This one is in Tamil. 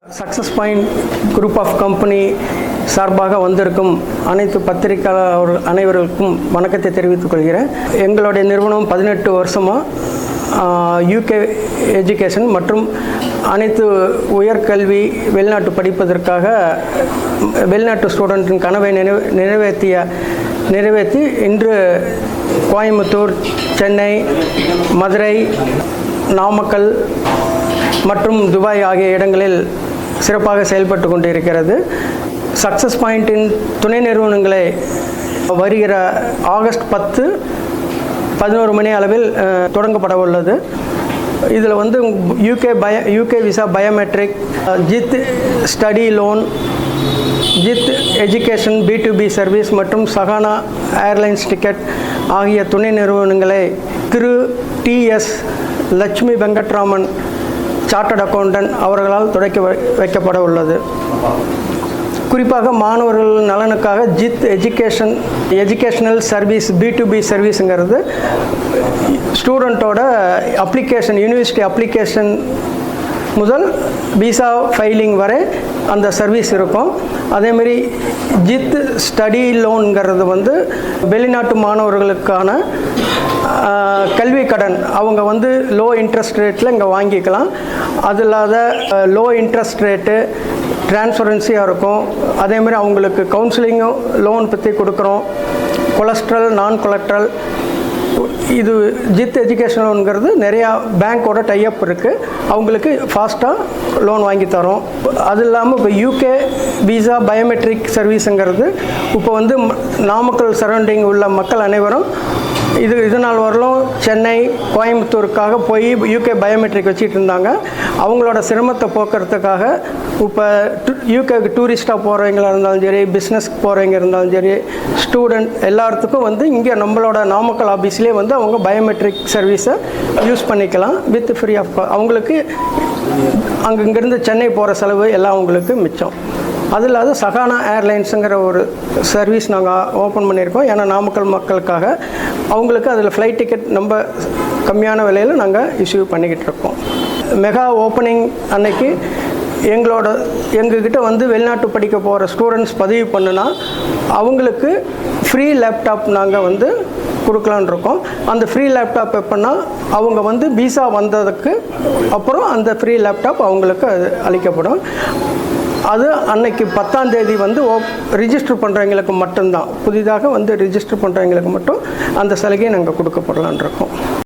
Success point group of company சார்பாக வந்திருக்கும் அனைத்து பத்திரிகையாளர் அனைவருக்கும் வணக்கத்தை தெரிவித்துக் கொள்கிறேன். எங்களுடைய நிறுவனம் 18 வருஷமாக யூகே எஜுகேஷன் மற்றும் அனைத்து உயர்கல்வி வெளிநாட்டு படிப்பதற்காக வெளிநாட்டு ஸ்டூடெண்ட்டின் கனவை நிறைவேற்றி இன்று கோயம்புத்தூர், சென்னை, மதுரை, நாமக்கல் மற்றும் துபாய் ஆகிய இடங்களில் சிறப்பாக செயல்பட்டு கொண்டிருக்கிறது. சக்ஸஸ் பாயிண்டின் துணை நிறுவனங்களை வருகிற ஆகஸ்ட் 10, 11 மணி அளவில் தொடங்கப்பட உள்ளது. இதில் வந்து UK visa biometric, Jith study loan, Jith education B2B service மற்றும் சகானா ஏர்லைன்ஸ் டிக்கெட் ஆகிய துணை நிறுவனங்களை திரு TS Lakshmi Venkatraman chartered accountant அவர்களால் தொடக்கி வைக்கப்பட உள்ளது. குறிப்பாக மாணவர்கள் நலனுக்காக ஜித் எஜுகேஷனல் சர்வீஸ் B2B சர்வீஸுங்கிறது ஸ்டூடெண்ட்டோட அப்ளிகேஷன், யூனிவர்சிட்டி அப்ளிகேஷன் முதல் விசா ஃபைலிங் வரை அந்த சர்வீஸ் இருக்கும். அதேமாரி ஜித் ஸ்டடி லோனுங்கிறது வந்து வெளிநாட்டு மாணவர்களுக்கான கல்வி கடன் அவங்க வந்து லோ இன்ட்ரெஸ்ட் ரேட்டில் இங்கே வாங்கிக்கலாம். அது இல்லாத லோ இன்ட்ரெஸ்ட் ரேட்டு டிரான்ஸ்பரன்சியாக இருக்கும். அதேமாதிரி அவங்களுக்கு கவுன்சிலிங்கும் லோன் பற்றி கொடுக்குறோம். கொலஸ்ட்ரல், நான் கொலஸ்ட்ரல், இது ஜித் எஜுகேஷன் லோனுங்கிறது நிறையா பேங்க்கோட டைஅப் இருக்குது. அவங்களுக்கு ஃபாஸ்ட்டாக லோன் வாங்கி தரோம். அது இல்லாமல் இப்போ யூகே விசா பயோமெட்ரிக் சர்வீஸுங்கிறது இப்போ வந்து நாமக்கல் சரௌண்டிங் உள்ள மக்கள் அனைவரும் இது நாள் வரலும் சென்னை, கோயம்புத்தூருக்காக போய் யூகே பயோமெட்ரிக் வச்சுட்டு இருந்தாங்க. அவங்களோட சிரமத்தை போக்குறதுக்காக இப்போ யூகேக்கு டூரிஸ்ட்டாக போகிறவங்களா இருந்தாலும் சரி, பிஸ்னஸ்க்கு போகிறவங்க இருந்தாலும் சரி, ஸ்டூடெண்ட் எல்லாத்துக்கும் வந்து இங்கே நம்மளோட நாமக்கல் ஆஃபீஸ்லேயே வந்து அவங்க பயோமெட்ரிக் சர்வீஸை யூஸ் பண்ணிக்கலாம் வித் ஃப்ரீ ஆஃப். அவங்களுக்கு இங்கேருந்து சென்னை போகிற செலவு எல்லாம் அவங்களுக்கு மிச்சம். அது இல்லாத சகானா ஏர்லைன்ஸுங்கிற ஒரு சர்வீஸ் நாங்கள் ஓப்பன் பண்ணியிருக்கோம். ஏன்னா நாமக்கல் மக்களுக்காக அவங்களுக்கு அதில் ஃப்ளைட் டிக்கெட் ரொம்ப கம்மியான விலையில் நாங்கள் இஷ்யூ பண்ணிக்கிட்டு இருக்கோம். மெகா ஓப்பனிங் அன்னைக்கு எங்ககிட்ட வந்து வெளிநாட்டு படிக்க போகிற ஸ்டூடெண்ட்ஸ் பதிவு பண்ணுனா அவங்களுக்கு ஃப்ரீ லேப்டாப் நாங்கள் வந்து கொடுக்கலான் இருக்கோம். அந்த ஃப்ரீ லேப்டாப் எப்படின்னா அவங்க வந்து விசா வந்ததுக்கு அப்புறம் அந்த ஃப்ரீ லேப்டாப் அவங்களுக்கு அது அளிக்கப்படும். அது அன்னைக்கு 10ஆம் தேதி வந்து ரிஜிஸ்டர் பண்ணுறவங்களுக்கு மட்டும்தான், புதிதாக வந்து ரிஜிஸ்டர் பண்ணுறவங்களுக்கு மட்டும் அந்த சலுகையை நாங்கள் கொடுக்கப்படலான் இருக்கோம்.